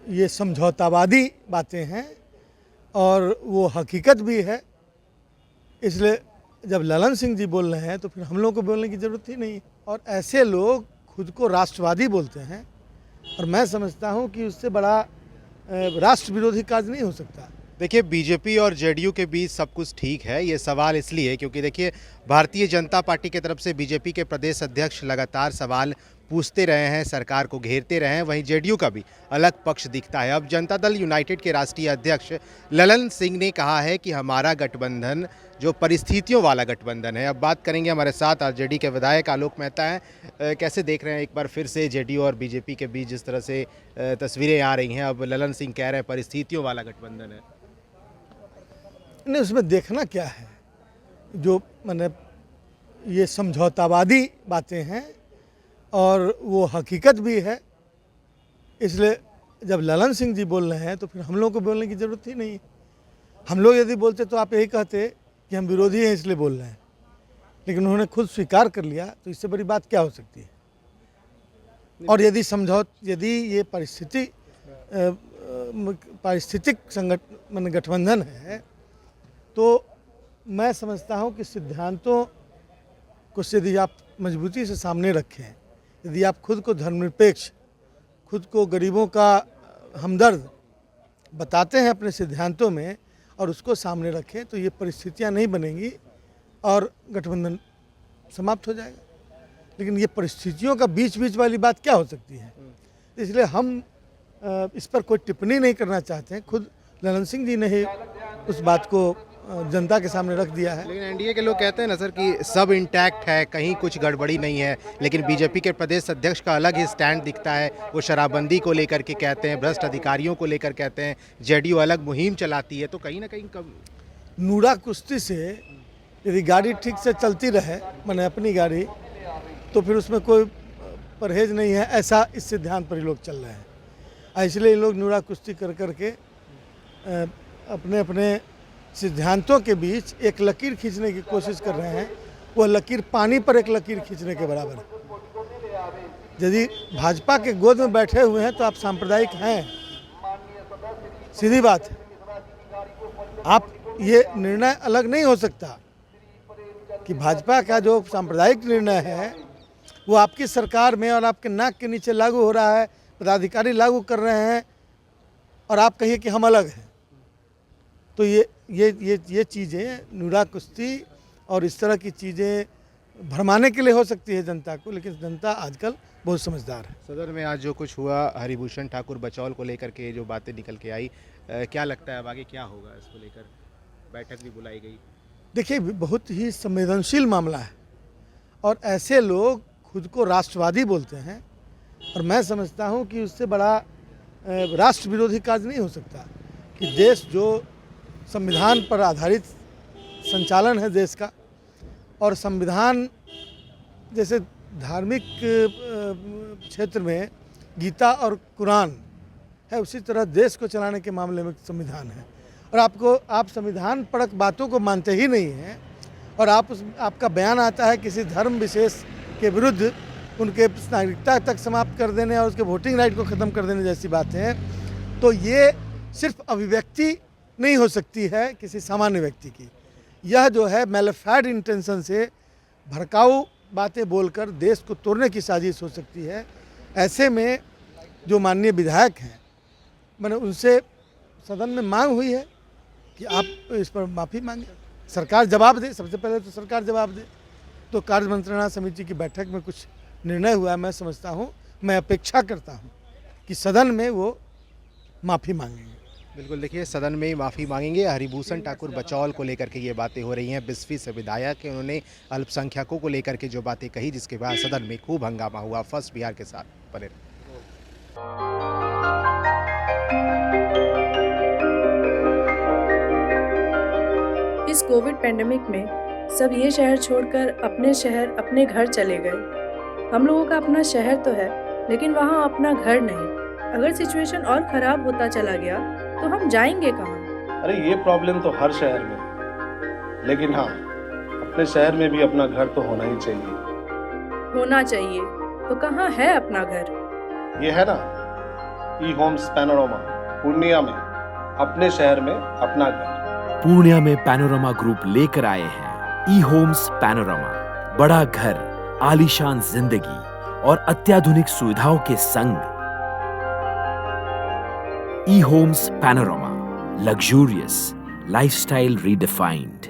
ये समझौतावादी बातें हैं और वो हकीकत भी है। इसलिए जब ललन सिंह जी बोल रहे हैं तो फिर हम लोग को बोलने की ज़रूरत ही नहीं। और ऐसे लोग खुद को राष्ट्रवादी बोलते हैं और मैं समझता हूँ कि उससे बड़ा राष्ट्र विरोधी कार्य नहीं हो सकता। देखिए, बीजेपी और जेडीयू के बीच सब कुछ ठीक है। ये सवाल इसलिए क्योंकि देखिए, भारतीय जनता पार्टी की तरफ से बीजेपी के प्रदेश अध्यक्ष लगातार सवाल पूछते रहे हैं, सरकार को घेरते रहे हैं। वहीं जेडीयू का भी अलग पक्ष दिखता है। अब जनता दल यूनाइटेड के राष्ट्रीय अध्यक्ष ललन सिंह ने कहा है कि हमारा गठबंधन जो परिस्थितियों वाला गठबंधन है। अब बात करेंगे, हमारे साथ आरजेडी के विधायक आलोक मेहता हैं। कैसे देख रहे हैं एक बार फिर से जेडीयू और बीजेपी के बीच जिस तरह से तस्वीरें आ रही हैं? अब ललन सिंह कह रहे हैं परिस्थितियों वाला गठबंधन है। नहीं, उसमें देखना क्या है? जो मैंने ये समझौतावादी बातें हैं और वो हकीकत भी है। इसलिए जब ललन सिंह जी बोल रहे हैं तो फिर हम लोग को बोलने की ज़रूरत ही नहीं। हम लोग यदि बोलते तो आप यही कहते कि हम विरोधी हैं इसलिए बोल रहे हैं, लेकिन उन्होंने खुद स्वीकार कर लिया तो इससे बड़ी बात क्या हो सकती है? और यदि ये पारिस्थितिक गठबंधन है तो मैं समझता हूँ कि सिद्धांतों को यदि आप मजबूती से सामने रखें, यदि आप खुद को धर्मनिरपेक्ष, खुद को गरीबों का हमदर्द बताते हैं अपने सिद्धांतों में और उसको सामने रखें, तो ये परिस्थितियाँ नहीं बनेंगी और गठबंधन समाप्त हो जाएगा। लेकिन ये परिस्थितियों का बीच बीच वाली बात क्या हो सकती है? इसलिए हम इस पर कोई टिप्पणी नहीं करना चाहते हैं। खुद ललन सिंह जी ने ही उस बात को जनता के सामने रख दिया है। लेकिन एनडीए के लोग कहते हैं ना सर कि सब इंटैक्ट है, कहीं कुछ गड़बड़ी नहीं है। लेकिन बीजेपी के प्रदेश अध्यक्ष का अलग ही स्टैंड दिखता है। वो शराबबंदी को लेकर के कहते हैं, भ्रष्ट अधिकारियों को लेकर कहते हैं, जेडीयू अलग मुहिम चलाती है। तो कहीं ना कहीं नूरा कुश्ती से यदि गाड़ी ठीक से चलती रहे, मैंने अपनी गाड़ी, तो फिर उसमें कोई परहेज नहीं है, ऐसा इस सिद्धांत पर ही लोग चल रहे हैं। इसलिए लोग नूरा कुश्ती कर करके अपने अपने सिद्धांतों के बीच एक लकीर खींचने की कोशिश कर रहे हैं। वह लकीर पानी पर एक लकीर खींचने के बराबर है। यदि भाजपा के गोद में बैठे हुए हैं तो आप सांप्रदायिक हैं, सीधी बात है। आप ये निर्णय अलग नहीं हो सकता कि भाजपा का जो सांप्रदायिक निर्णय है वो आपकी सरकार में और आपके नाक के नीचे लागू हो रहा है, पदाधिकारी लागू कर रहे हैं और आप कहिए कि हम अलग हैं। तो ये चीज़ें नूरा कुश्ती और इस तरह की चीज़ें भरमाने के लिए हो सकती है जनता को, लेकिन जनता आजकल बहुत समझदार है। सदन में आज जो कुछ हुआ, हरिभूषण ठाकुर बचौल को लेकर के जो बातें निकल के आई, क्या लगता है अब आगे क्या होगा? इसको लेकर बैठक भी बुलाई गई। देखिए, बहुत ही संवेदनशील मामला है और ऐसे लोग खुद को राष्ट्रवादी बोलते हैं और मैं समझता हूँ कि उससे बड़ा राष्ट्र विरोधी कार्य नहीं हो सकता। कि देश जो संविधान पर आधारित संचालन है देश का, और संविधान जैसे धार्मिक क्षेत्र में गीता और कुरान है, उसी तरह देश को चलाने के मामले में संविधान है। और आप संविधान परक बातों को मानते ही नहीं हैं और आपका बयान आता है किसी धर्म विशेष के विरुद्ध, उनके नागरिकता तक समाप्त कर देने और उसके वोटिंग राइट को ख़त्म कर देने जैसी बातें हैं। तो ये सिर्फ अभिव्यक्ति नहीं हो सकती है किसी सामान्य व्यक्ति की। यह जो है मैलिफाइड इंटेंशन से भड़काऊ बातें बोलकर देश को तोड़ने की साजिश हो सकती है। ऐसे में जो माननीय विधायक हैं, मैंने उनसे सदन में मांग हुई है कि आप इस पर माफ़ी मांगें, सरकार जवाब दे। सबसे पहले तो सरकार जवाब दे। तो कार्य मंत्रणा समिति की बैठक में कुछ निर्णय हुआ है, मैं समझता हूँ, मैं अपेक्षा करता हूँ कि सदन में वो माफ़ी मांगेंगे। बिल्कुल, देखिए सदन में माफ़ी मांगेंगे। हरिभूषण ठाकुर बचौल को लेकर के ये बातें हो रही हैं। बिस्फी से विधायक है, उन्होंने अल्पसंख्यकों को लेकर के जो बातें कही, जिसके बाद सदन में खूब हंगामा हुआ। फर्स्ट बिहार के साथ बने। इस कोविड पैंडेमिक में सब ये शहर छोड़कर अपने शहर, अपने घर चले गए। हम लोगों का अपना शहर तो है, लेकिन वहाँ अपना घर नहीं। अगर सिचुएशन और ख़राब होता चला गया तो हम जाएंगे कहाँ? अरे ये प्रॉब्लम तो हर शहर में, लेकिन हाँ, अपने शहर में भी अपना घर तो होना ही चाहिए। होना चाहिए तो कहाँ है अपना घर? ये है ना, ई होम्स पैनोरमा पूर्णिया में अपने शहर में अपना घर। पूर्णिया में पैनोरमा ग्रुप लेकर आए हैं ई होम्स पैनोरमा, बड़ा घर, आलीशान जिंदगी और अत्याधुनिक सुविधाओं के संग। E Homes Panorama, luxurious lifestyle redefined.